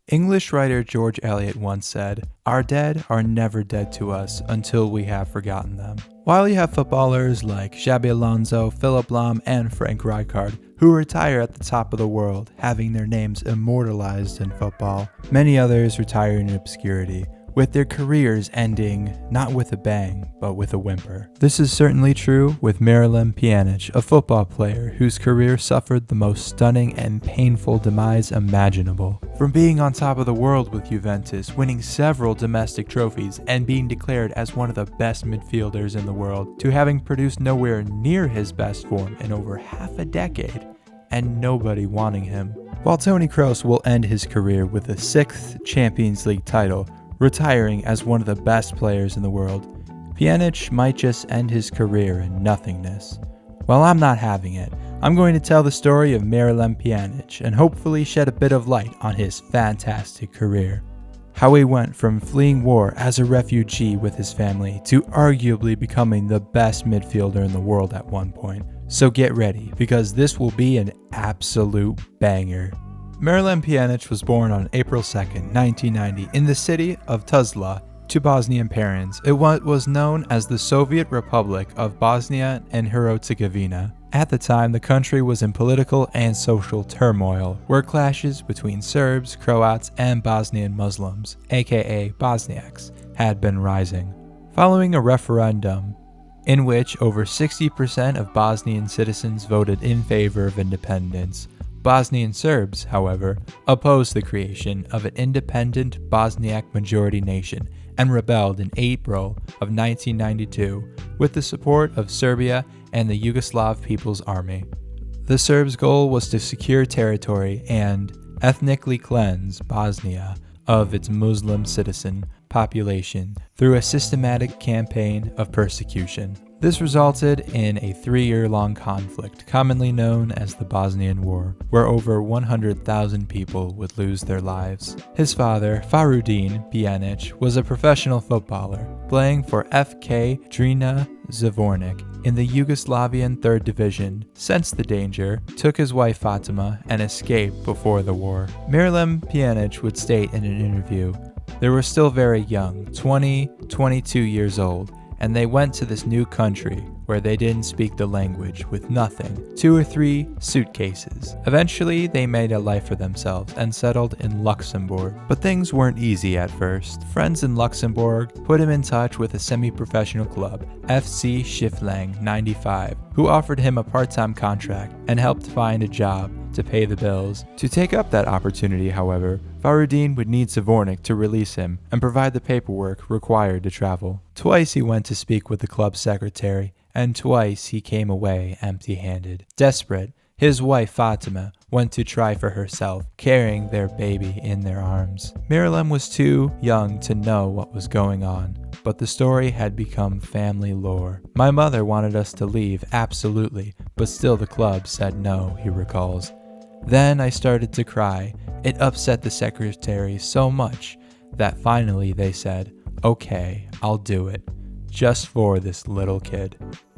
English writer George Eliot once said, "Our dead are never dead to us until we have forgotten them." While you have footballers like Xabi Alonso, Philipp Lahm, and Frank Rijkaard, who retire at the top of the world, having their names immortalized in football, many others retire in obscurity, with their careers ending not with a bang, but with a whimper. This is certainly true with Miralem Pjanic, a football player whose career suffered the most stunning and painful demise imaginable. From being on top of the world with Juventus, winning several domestic trophies, and being declared as one of the best midfielders in the world, to having produced nowhere near his best form in over half a decade, and nobody wanting him. While Toni Kroos will end his career with a 6th Champions League title, retiring as one of the best players in the world, Pjanic might just end his career in nothingness. Well, I'm not having it. I'm going to tell the story of Miralem Pjanic and hopefully shed a bit of light on his fantastic career. How he went from fleeing war as a refugee with his family to arguably becoming the best midfielder in the world at one point. So get ready, because this will be an absolute banger. Miralem Pjanic was born on April 2nd, 1990 in the city of Tuzla to Bosnian parents in what was known as the Soviet Republic of Bosnia and Herzegovina. At the time, the country was in political and social turmoil, where clashes between Serbs, Croats, and Bosnian Muslims, aka Bosniaks, had been rising. Following a referendum in which over 60% of Bosnian citizens voted in favor of independence, Bosnian Serbs, however, opposed the creation of an independent Bosniak majority nation and rebelled in April of 1992 with the support of Serbia and the Yugoslav People's Army. The Serbs' goal was to secure territory and ethnically cleanse Bosnia of its Muslim citizen population through a systematic campaign of persecution. This resulted in a 3-year-long conflict, commonly known as the Bosnian War, where over 100,000 people would lose their lives. His father, Farudin Pjanic, was a professional footballer, playing for FK Drina Zvornik in the Yugoslavian 3rd Division, sensed the danger, took his wife Fatima, and escaped before the war. Miralem Pjanic would state in an interview, "They were still very young, 20, 22 years old, and they went to this new country where they didn't speak the language with nothing, 2 or 3 suitcases. Eventually, they made a life for themselves and settled in Luxembourg. But things weren't easy at first. Friends in Luxembourg put him in touch with a semi-professional club, FC Schifflang 95, who offered him a part-time contract and helped find a job to pay the bills. To take up that opportunity, however, Farudin would need Zvornik to release him and provide the paperwork required to travel. Twice he went to speak with the club secretary, and twice he came away empty-handed. Desperate, his wife Fatima went to try for herself, carrying their baby in their arms. Miralem was too young to know what was going on, but the story had become family lore. "My mother wanted us to leave, absolutely, but still the club said no," he recalls. "Then I started to cry. It upset the secretary so much that finally they said, 'Okay, I'll do it, just for this little kid.'"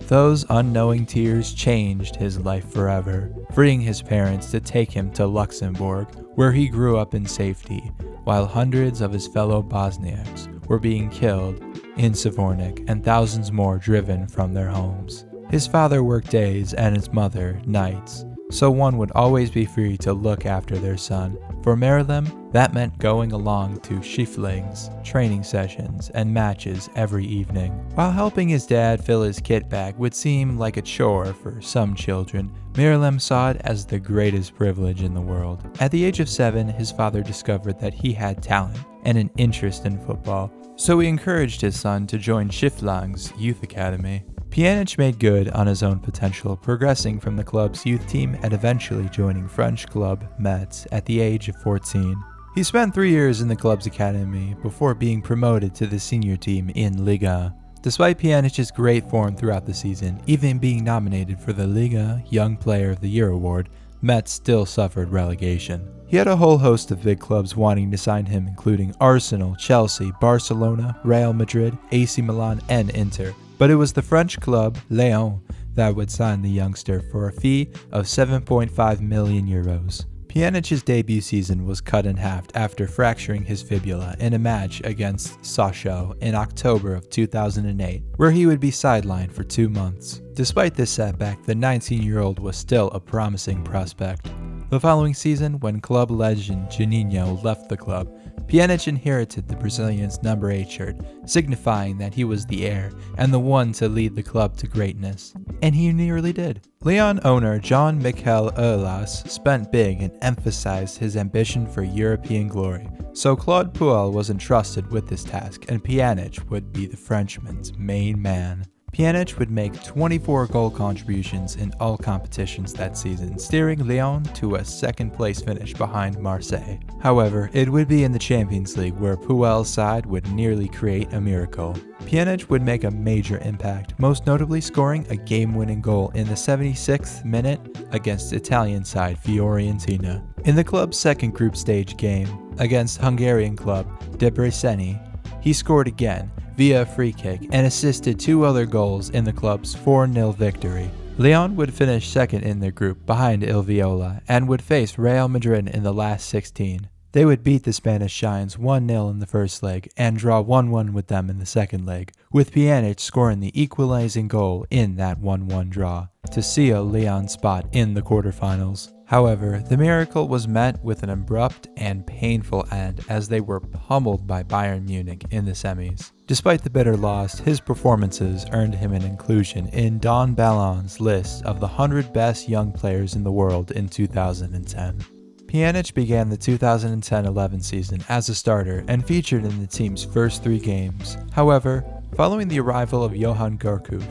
Those unknowing tears changed his life forever, freeing his parents to take him to Luxembourg, where he grew up in safety, while hundreds of his fellow Bosniaks were being killed in Zvornik and thousands more driven from their homes. His father worked days and his mother nights, so one would always be free to look after their son. For Miralem, that meant going along to Schiffling's training sessions and matches every evening. While helping his dad fill his kit bag would seem like a chore for some children, Miralem saw it as the greatest privilege in the world. At the age of 7, his father discovered that he had talent and an interest in football, so he encouraged his son to join Schiffling's youth academy. Pjanic made good on his own potential, progressing from the club's youth team and eventually joining French club Metz at the age of 14. He spent 3 years in the club's academy before being promoted to the senior team in Liga. Despite Pjanic's great form throughout the season, even being nominated for the Liga Young Player of the Year award, Metz still suffered relegation. He had a whole host of big clubs wanting to sign him, including Arsenal, Chelsea, Barcelona, Real Madrid, AC Milan, and Inter. But it was the French club, Lyon, that would sign the youngster for a fee of 7.5 million euros. Pjanic's debut season was cut in half after fracturing his fibula in a match against Sochaux in October of 2008, where he would be sidelined for 2 months. Despite this setback, the 19-year-old was still a promising prospect. The following season, when club legend Juninho left the club, Pjanic inherited the Brazilian's number 8 shirt, signifying that he was the heir and the one to lead the club to greatness. And he nearly did. Lyon owner John Michel Aulas spent big and emphasized his ambition for European glory, so Claude Puel was entrusted with this task, and Pjanic would be the Frenchman's main man. Pjanic would make 24 goal contributions in all competitions that season, steering Lyon to a second-place finish behind Marseille. However, it would be in the Champions League where Puel's side would nearly create a miracle. Pjanic would make a major impact, most notably scoring a game-winning goal in the 76th minute against Italian side Fiorentina. In the club's second group stage game against Hungarian club Debreceni, he scored again via a free kick and assisted 2 other goals in the club's 4-0 victory. Lyon would finish second in their group behind Il Viola and would face Real Madrid in the last 16. They would beat the Spanish Giants 1-0 in the first leg and draw 1-1 with them in the second leg, with Pjanic scoring the equalizing goal in that 1-1 draw to seal Lyon's spot in the quarterfinals. However, the miracle was met with an abrupt and painful end as they were pummeled by Bayern Munich in the semis. Despite the bitter loss, his performances earned him an inclusion in Don Ballon's list of the 100 best young players in the world in 2010. Pjanic began the 2010-11 season as a starter and featured in the team's first 3 games. However, following the arrival of Johan Gourcuff,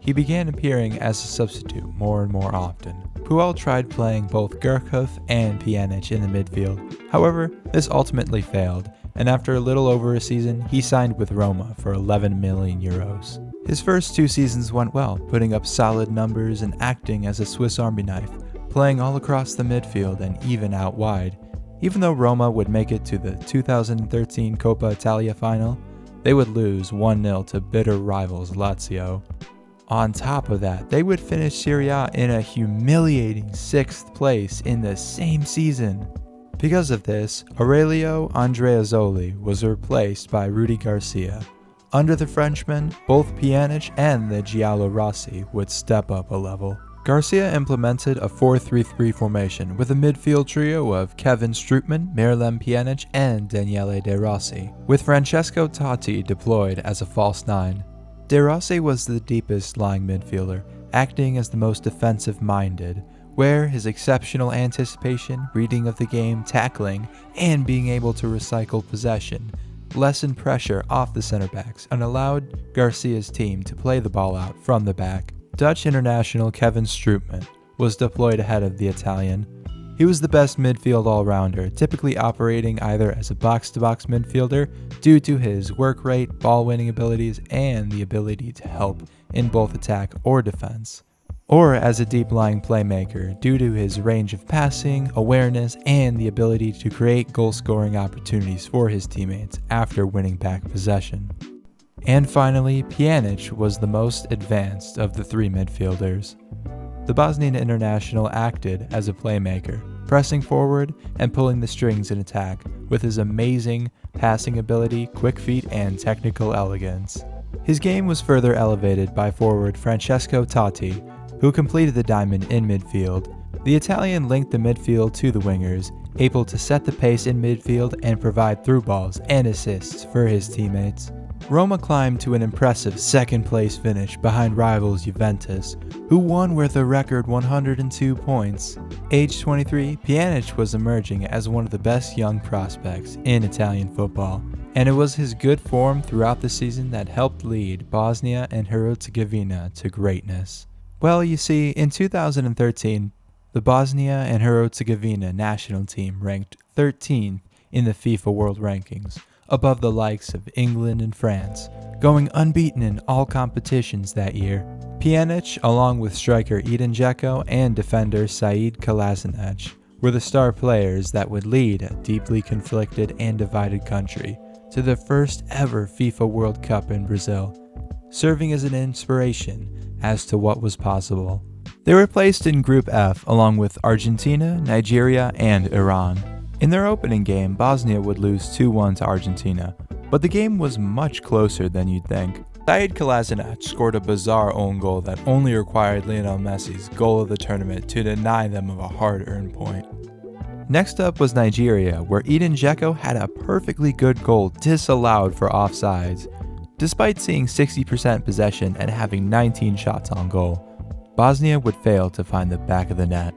he began appearing as a substitute more and more often. Puel tried playing both Gourcuff and Pjanic in the midfield. However, this ultimately failed, and after a little over a season, he signed with Roma for 11 million euros. His first 2 seasons went well, putting up solid numbers and acting as a Swiss Army knife, playing all across the midfield and even out wide. Even though Roma would make it to the 2013 Coppa Italia final, they would lose 1-0 to bitter rivals Lazio. On top of that, they would finish Serie A in a humiliating 6th place in the same season. Because of this, Aurelio Andreazzoli was replaced by Rudi Garcia. Under the Frenchman, both Pjanic and the Giallorossi would step up a level. Garcia implemented a 4-3-3 formation with a midfield trio of Kevin Strootman, Miralem Pjanic, and Daniele De Rossi, with Francesco Totti deployed as a false 9. De Rossi was the deepest lying midfielder, acting as the most defensive-minded, where his exceptional anticipation, reading of the game, tackling, and being able to recycle possession lessened pressure off the center backs and allowed Garcia's team to play the ball out from the back. Dutch international Kevin Strootman was deployed ahead of the Italian. He was the best midfield all-rounder, typically operating either as a box-to-box midfielder due to his work rate, ball-winning abilities, and the ability to help in both attack or defense, or as a deep-lying playmaker due to his range of passing, awareness, and the ability to create goal-scoring opportunities for his teammates after winning back possession. And finally, Pjanic was the most advanced of the 3 midfielders. The Bosnian international acted as a playmaker, pressing forward and pulling the strings in attack with his amazing passing ability, quick feet, and technical elegance. His game was further elevated by forward Francesco Totti, who completed the diamond in midfield. The Italian linked the midfield to the wingers, able to set the pace in midfield and provide through balls and assists for his teammates. Roma climbed to an impressive second-place finish behind rivals Juventus, who won with a record 102 points. Age 23, Pjanic was emerging as one of the best young prospects in Italian football, and it was his good form throughout the season that helped lead Bosnia and Herzegovina to greatness. Well, you see, in 2013, the Bosnia and Herzegovina national team ranked 13th in the FIFA World Rankings, above the likes of England and France, going unbeaten in all competitions that year. Pjanic, along with striker Edin Dzeko and defender Said Kolasinac, were the star players that would lead a deeply conflicted and divided country to the first ever FIFA World Cup in Brazil, serving as an inspiration as to what was possible. They were placed in Group F along with Argentina, Nigeria, and Iran. In their opening game, Bosnia would lose 2-1 to Argentina, but the game was much closer than you'd think. Said Kolasinac scored a bizarre own goal that only required Lionel Messi's goal of the tournament to deny them of a hard-earned point. Next up was Nigeria, where Edin Dzeko had a perfectly good goal disallowed for offsides. Despite seeing 60% possession and having 19 shots on goal, Bosnia would fail to find the back of the net.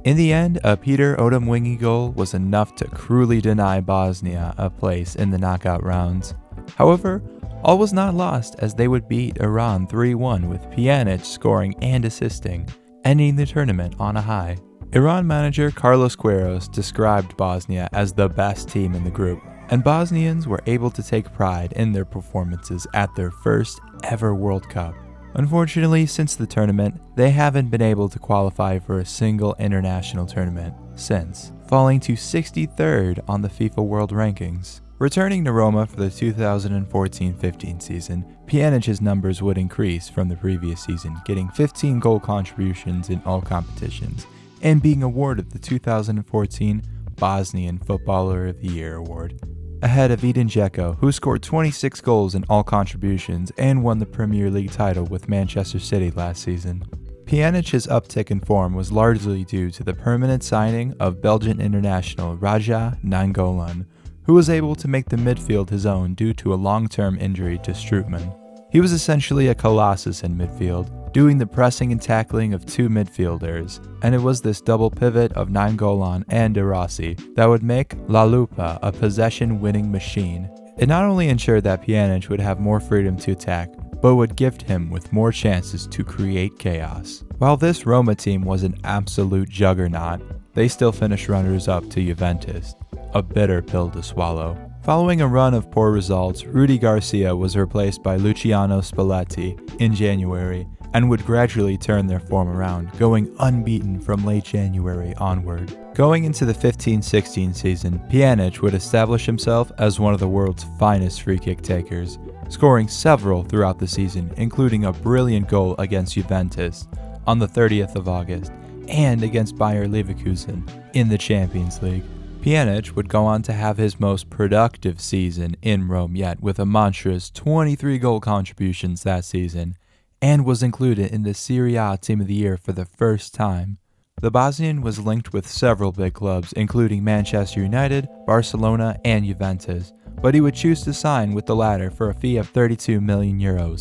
In the end, a Peter Odemwingie goal was enough to cruelly deny Bosnia a place in the knockout rounds. However, all was not lost as they would beat Iran 3-1 with Pjanic scoring and assisting, ending the tournament on a high. Iran manager Carlos Queiroz described Bosnia as the best team in the group, and Bosnians were able to take pride in their performances at their first ever World Cup. Unfortunately, since the tournament, they haven't been able to qualify for a single international tournament since, falling to 63rd on the FIFA World Rankings. Returning to Roma for the 2014-15 season, Pjanic's numbers would increase from the previous season, getting 15 goal contributions in all competitions, and being awarded the 2014 Bosnian Footballer of the Year award, ahead of Edin Dzeko, who scored 26 goals in all contributions and won the Premier League title with Manchester City last season. Pjanic's uptick in form was largely due to the permanent signing of Belgian international Raja Nainggolan, who was able to make the midfield his own due to a long-term injury to Strootman. He was essentially a colossus in midfield, doing the pressing and tackling of two midfielders, and it was this double pivot of Nainggolan and De Rossi that would make La Lupa a possession-winning machine. It not only ensured that Pjanic would have more freedom to attack, but would gift him with more chances to create chaos. While this Roma team was an absolute juggernaut, they still finished runners-up to Juventus, a bitter pill to swallow. Following a run of poor results, Rudi Garcia was replaced by Luciano Spalletti in January and would gradually turn their form around, going unbeaten from late January onward. Going into the 15-16 season, Pjanic would establish himself as one of the world's finest free-kick takers, scoring several throughout the season, including a brilliant goal against Juventus on the 30th of August and against Bayer Leverkusen in the Champions League. Pjanic would go on to have his most productive season in Rome yet, with a monstrous 23 goal contributions that season, and was included in the Serie A Team of the Year for the first time. The Bosnian was linked with several big clubs, including Manchester United, Barcelona, and Juventus, but he would choose to sign with the latter for a fee of €32 million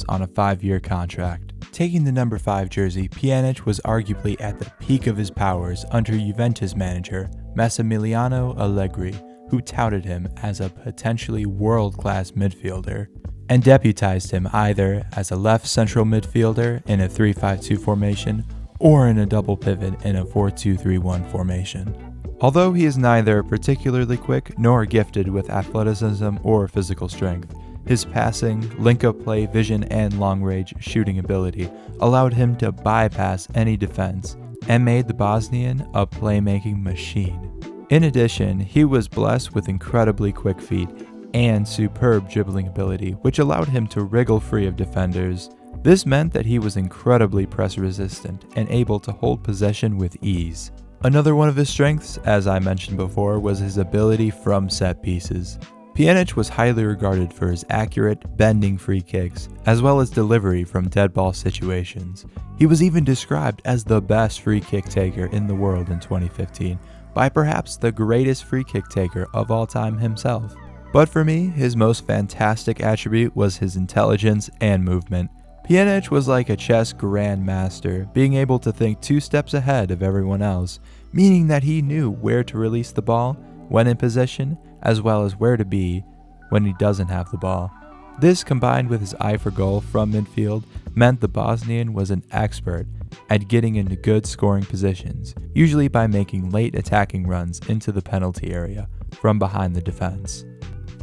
on a 5-year contract. Taking the number 5 jersey, Pjanic was arguably at the peak of his powers under Juventus manager Massimiliano Allegri, who touted him as a potentially world-class midfielder, and deputized him either as a left central midfielder in a 3-5-2 formation or in a double pivot in a 4-2-3-1 formation. Although he is neither particularly quick nor gifted with athleticism or physical strength, his passing, link-up play, vision, and long-range shooting ability allowed him to bypass any defense and made the Bosnian a playmaking machine. In addition, he was blessed with incredibly quick feet and superb dribbling ability, which allowed him to wriggle free of defenders. This meant that he was incredibly press-resistant and able to hold possession with ease. Another one of his strengths, as I mentioned before, was his ability from set pieces. Pjanic was highly regarded for his accurate, bending free kicks, as well as delivery from dead ball situations. He was even described as the best free kick taker in the world in 2015, by perhaps the greatest free kick taker of all time himself. But for me, his most fantastic attribute was his intelligence and movement. Pjanic was like a chess grandmaster, being able to think 2 steps ahead of everyone else, meaning that he knew where to release the ball when in possession, as well as where to be when he doesn't have the ball. This, combined with his eye for goal from midfield, meant the Bosnian was an expert at getting into good scoring positions, usually by making late attacking runs into the penalty area from behind the defense.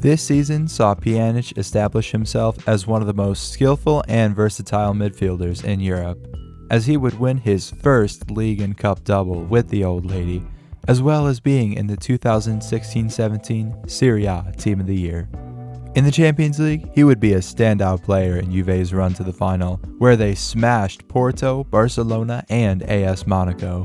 This season saw Pjanic establish himself as one of the most skillful and versatile midfielders in Europe, as he would win his first league and cup double with the Old Lady, as well as being in the 2016-17 Serie A Team of the Year. In the Champions League, he would be a standout player in Juve's run to the final, where they smashed Porto, Barcelona, and AS Monaco.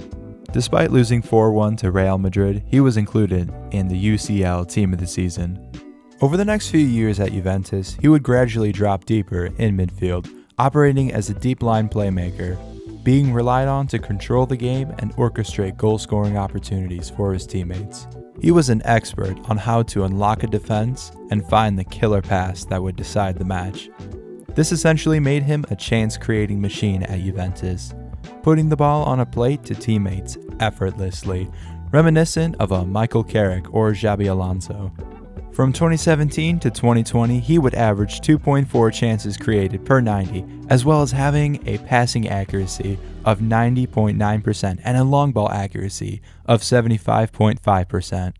Despite losing 4-1 to Real Madrid, he was included in the UCL Team of the Season. Over the next few years at Juventus, he would gradually drop deeper in midfield, operating as a deep line playmaker, being relied on to control the game and orchestrate goal-scoring opportunities for his teammates. He was an expert on how to unlock a defense and find the killer pass that would decide the match. This essentially made him a chance-creating machine at Juventus, putting the ball on a plate to teammates effortlessly, reminiscent of a Michael Carrick or Xabi Alonso. From 2017 to 2020, he would average 2.4 chances created per 90, as well as having a passing accuracy of 90.9% and a long ball accuracy of 75.5%.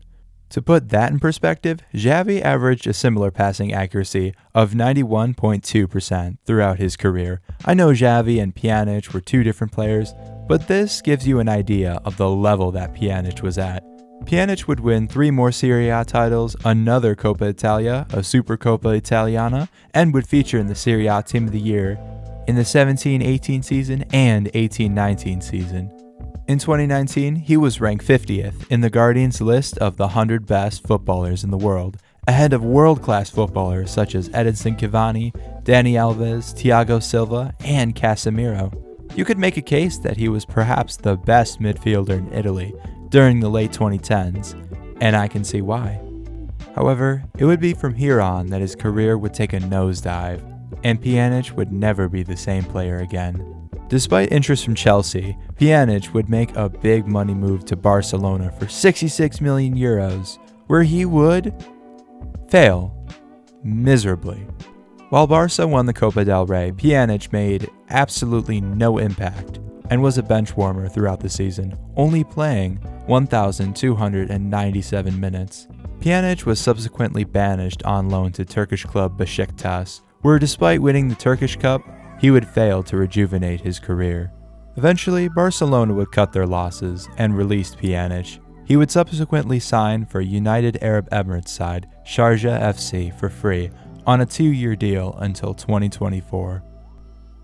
To put that in perspective, Xavi averaged a similar passing accuracy of 91.2% throughout his career. I know Xavi and Pjanic were two different players, but this gives you an idea of the level that Pjanic was at. Pjanic would win 3 more Serie A titles, another Coppa Italia, a Supercoppa Italiana, and would feature in the Serie A Team of the Year in the 17-18 season and 18-19 season. In 2019, he was ranked 50th in the Guardian's list of the 100 best footballers in the world, ahead of world-class footballers such as Edinson Cavani, Dani Alves, Thiago Silva, and Casemiro. You could make a case that he was perhaps the best midfielder in Italy during the late 2010s, and I can see why. However, it would be from here on that his career would take a nosedive, and Pjanic would never be the same player again. Despite interest from Chelsea, Pjanic would make a big money move to Barcelona for 66 million euros, where he would fail miserably. While Barca won the Copa del Rey, Pjanic made absolutely no impact and was a bench warmer throughout the season, only playing 1,297 minutes. Pjanic was subsequently banished on loan to Turkish club Beşiktaş, where despite winning the Turkish Cup, he would fail to rejuvenate his career. Eventually, Barcelona would cut their losses and released Pjanic. He would subsequently sign for United Arab Emirates side Sharjah FC for free on a 2-year deal until 2024.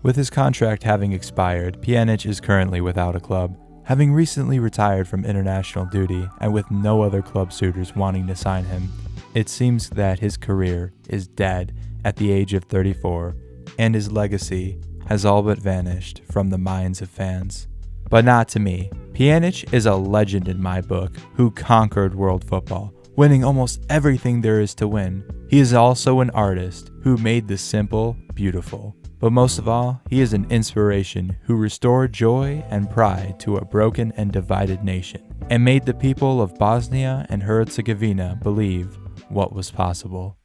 With his contract having expired, Pjanic is currently without a club, having recently retired from international duty and with no other club suitors wanting to sign him. It seems that his career is dead at the age of 34, and his legacy has all but vanished from the minds of fans. But not to me. Pjanic is a legend in my book who conquered world football, winning almost everything there is to win. He is also an artist who made the simple beautiful. But most of all, he is an inspiration who restored joy and pride to a broken and divided nation, and made the people of Bosnia and Herzegovina believe what was possible.